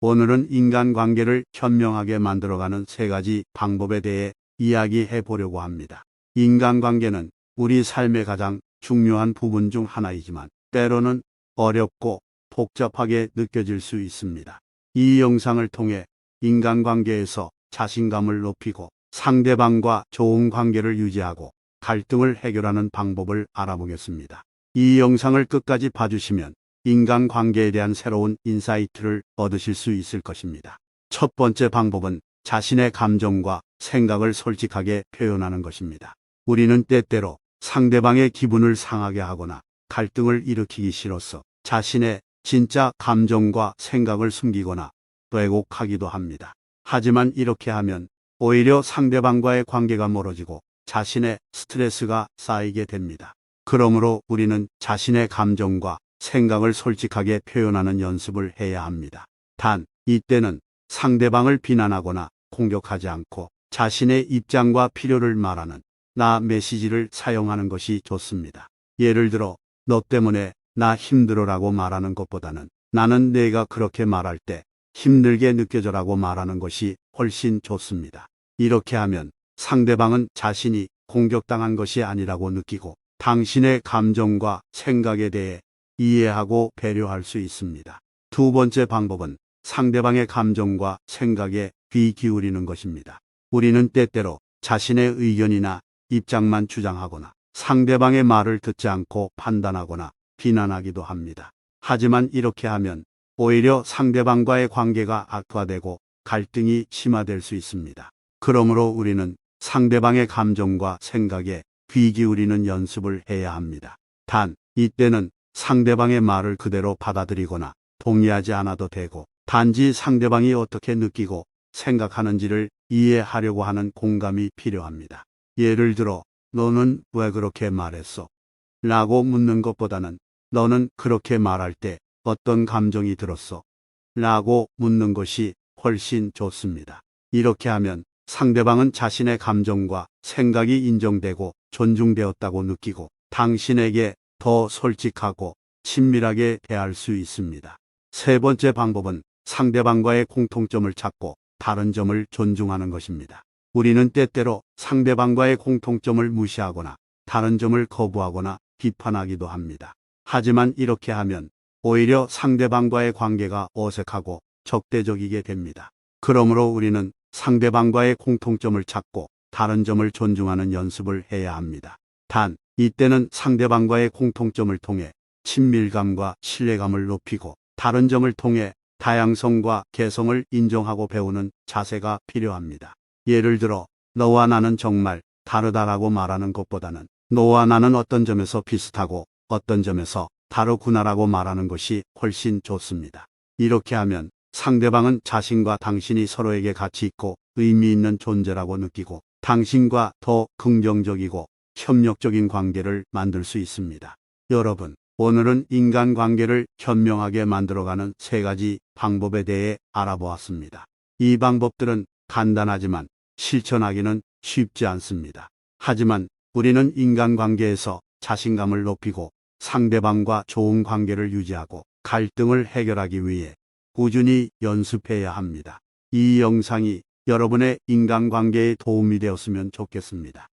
오늘은 인간관계를 현명하게 만들어가는 세 가지 방법에 대해 이야기해 보려고 합니다. 인간관계는 우리 삶의 가장 중요한 부분 중 하나이지만 때로는 어렵고 복잡하게 느껴질 수 있습니다. 이 영상을 통해 인간관계에서 자신감을 높이고 상대방과 좋은 관계를 유지하고 갈등을 해결하는 방법을 알아보겠습니다. 이 영상을 끝까지 봐주시면 인간관계에 대한 새로운 인사이트를 얻으실 수 있을 것입니다. 첫 번째 방법은 자신의 감정과 생각을 솔직하게 표현하는 것입니다. 우리는 때때로 상대방의 기분을 상하게 하거나 갈등을 일으키기 싫어서 자신의 진짜 감정과 생각을 숨기거나 왜곡하기도 합니다. 하지만 이렇게 하면 오히려 상대방과의 관계가 멀어지고 자신의 스트레스가 쌓이게 됩니다. 그러므로 우리는 자신의 감정과 생각을 솔직하게 표현하는 연습을 해야 합니다. 단, 이때는 상대방을 비난하거나 공격하지 않고 자신의 입장과 필요를 말하는 나 메시지를 사용하는 것이 좋습니다. 예를 들어, 너 때문에 나 힘들어라고 말하는 것보다는 나는 내가 그렇게 말할 때 힘들게 느껴져라고 말하는 것이 훨씬 좋습니다. 이렇게 하면 상대방은 자신이 공격당한 것이 아니라고 느끼고 당신의 감정과 생각에 대해 이해하고 배려할 수 있습니다. 두 번째 방법은 상대방의 감정과 생각에 귀 기울이는 것입니다. 우리는 때때로 자신의 의견이나 입장만 주장하거나 상대방의 말을 듣지 않고 판단하거나 비난하기도 합니다. 하지만 이렇게 하면 오히려 상대방과의 관계가 악화되고 갈등이 심화될 수 있습니다. 그러므로 우리는 상대방의 감정과 생각에 귀 기울이는 연습을 해야 합니다. 단, 이때는 상대방의 말을 그대로 받아들이거나 동의하지 않아도 되고 단지 상대방이 어떻게 느끼고 생각하는지를 이해하려고 하는 공감이 필요합니다. 예를 들어, 너는 왜 그렇게 말했어? 라고 묻는 것보다는 너는 그렇게 말할 때 어떤 감정이 들었어? 라고 묻는 것이 훨씬 좋습니다. 이렇게 하면 상대방은 자신의 감정과 생각이 인정되고 존중되었다고 느끼고 당신에게 더 솔직하고 친밀하게 대할 수 있습니다. 세 번째 방법은 상대방과의 공통점을 찾고 다른 점을 존중하는 것입니다. 우리는 때때로 상대방과의 공통점을 무시하거나 다른 점을 거부하거나 비판하기도 합니다. 하지만 이렇게 하면 오히려 상대방과의 관계가 어색하고 적대적이게 됩니다. 그러므로 우리는 상대방과의 공통점을 찾고 다른 점을 존중하는 연습을 해야 합니다. 단, 이때는 상대방과의 공통점을 통해 친밀감과 신뢰감을 높이고 다른 점을 통해 다양성과 개성을 인정하고 배우는 자세가 필요합니다. 예를 들어, 너와 나는 정말 다르다라고 말하는 것보다는 너와 나는 어떤 점에서 비슷하고 어떤 점에서 다르구나라고 말하는 것이 훨씬 좋습니다. 이렇게 하면 상대방은 자신과 당신이 서로에게 가치 있고 의미 있는 존재라고 느끼고 당신과 더 긍정적이고 협력적인 관계를 만들 수 있습니다. 여러분, 오늘은 인간관계를 현명하게 만들어가는 세 가지 방법에 대해 알아보았습니다. 이 방법들은 간단하지만 실천하기는 쉽지 않습니다. 하지만 우리는 인간관계에서 자신감을 높이고 상대방과 좋은 관계를 유지하고 갈등을 해결하기 위해 꾸준히 연습해야 합니다. 이 영상이 여러분의 인간관계에 도움이 되었으면 좋겠습니다.